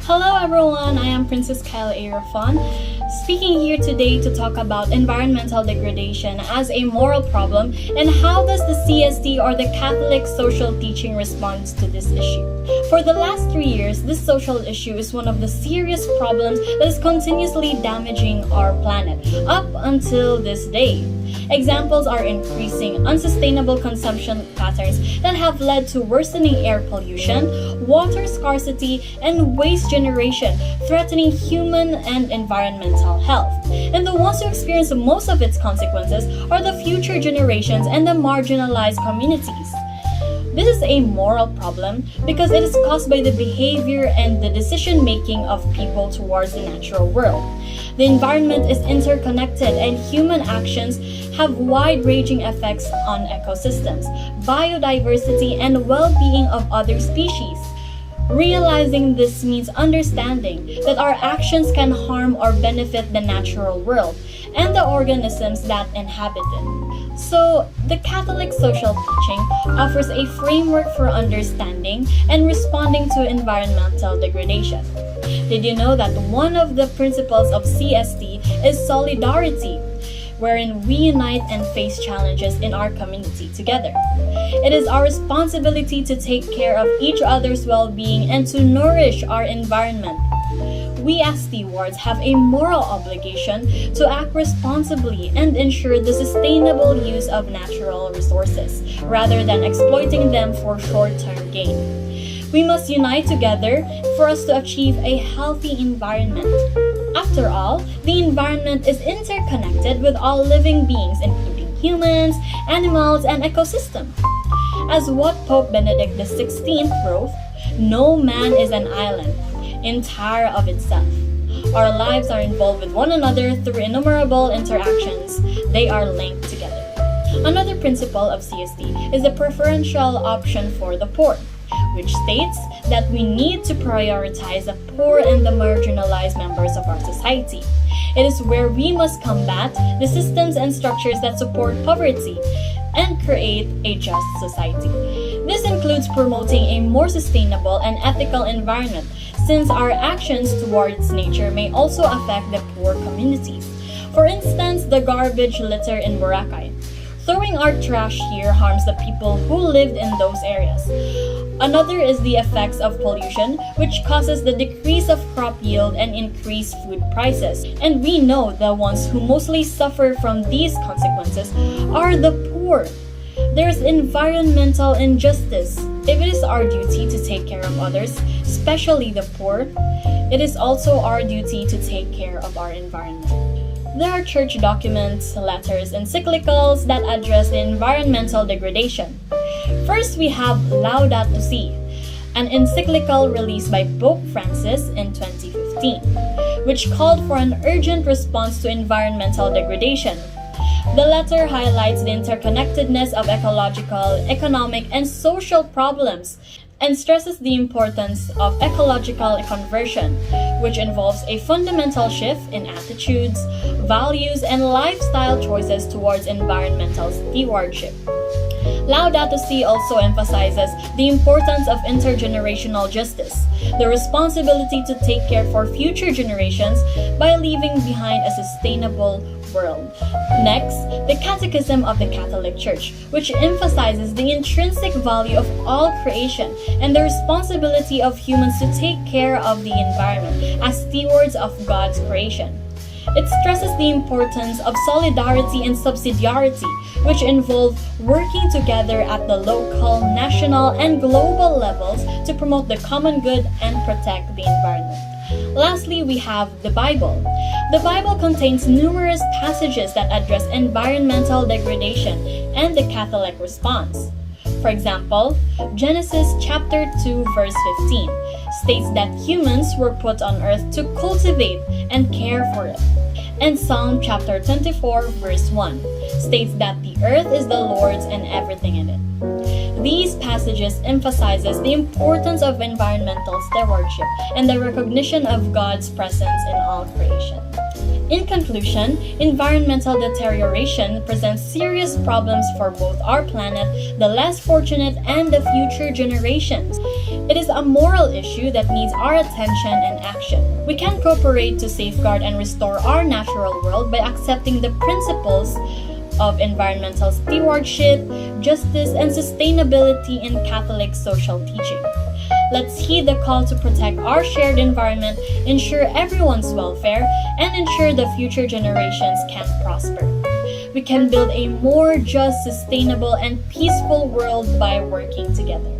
Hello everyone, I am Princess Kyle A. Rafon, speaking here today to talk about environmental degradation as a moral problem and how does the CST or the Catholic social teaching responds to this issue. For the last 3 years, this social issue is one of the serious problems that is continuously damaging our planet up until this day. Examples are increasing unsustainable consumption patterns that have led to worsening air pollution, water scarcity, and waste generation, threatening human and environmental health. And the ones who experience most of its consequences are the future generations and the marginalized communities. This is a moral problem because it is caused by the behavior and the decision making of people towards the natural world. The environment is interconnected and human actions have wide-ranging effects on ecosystems, biodiversity, and well-being of other species. Realizing this means understanding that our actions can harm or benefit the natural world and the organisms that inhabit it. So, the Catholic social teaching offers a framework for understanding and responding to environmental degradation. Did you know that one of the principles of CST is solidarity, wherein we unite and face challenges in our community together? It is our responsibility to take care of each other's well-being and to nourish our environment. We as stewards have a moral obligation to act responsibly and ensure the sustainable use of natural resources, rather than exploiting them for short-term gain. We must unite together for us to achieve a healthy environment. After all, the environment is interconnected with all living beings, including humans, animals, and ecosystems. As what Pope Benedict XVI wrote, "No man is an island, entire of itself. Our lives are involved with one another through innumerable interactions. They are linked together." Another principle of CST is the preferential option for the poor, which states that we need to prioritize the poor and the marginalized members of our society. It is where we must combat the systems and structures that support poverty and create a just society. This includes promoting a more sustainable and ethical environment, since our actions towards nature may also affect the poor communities. For instance, the garbage litter in Boracay. Throwing our trash here harms the people who lived in those areas. Another is the effects of pollution, which causes the decrease of crop yield and increased food prices. And we know the ones who mostly suffer from these consequences are the poor. There's environmental injustice. If it is our duty to take care of others, especially the poor, it is also our duty to take care of our environment. There are church documents, letters, encyclicals that address the environmental degradation. First, we have Laudato Si, an encyclical released by Pope Francis in 2015, which called for an urgent response to environmental degradation. The letter highlights the interconnectedness of ecological, economic, and social problems and stresses the importance of ecological conversion, which involves a fundamental shift in attitudes, values, and lifestyle choices towards environmental stewardship. Laudato Si also emphasizes the importance of intergenerational justice, the responsibility to take care for future generations by leaving behind a sustainable world. Next, the Catechism of the Catholic Church, which emphasizes the intrinsic value of all creation and the responsibility of humans to take care of the environment as stewards of God's creation. It stresses the importance of solidarity and subsidiarity, which involve working together at the local, national, and global levels to promote the common good and protect the environment. Lastly, we have the Bible. The Bible contains numerous passages that address environmental degradation and the Catholic response. For example, Genesis chapter 2 verse 15 states that humans were put on earth to cultivate and care for it. And Psalm chapter 24 verse 1 states that the earth is the Lord's and everything in it. These passages emphasizes the importance of environmental stewardship and the recognition of God's presence in all creation. In conclusion, environmental deterioration presents serious problems for both our planet, the less fortunate, and the future generations. It is a moral issue that needs our attention and action. We can cooperate to safeguard and restore our natural world by accepting the principles of environmental stewardship, justice, and sustainability in Catholic social teaching. Let's heed the call to protect our shared environment, ensure everyone's welfare, and ensure the future generations can prosper. We can build a more just, sustainable, and peaceful world by working together.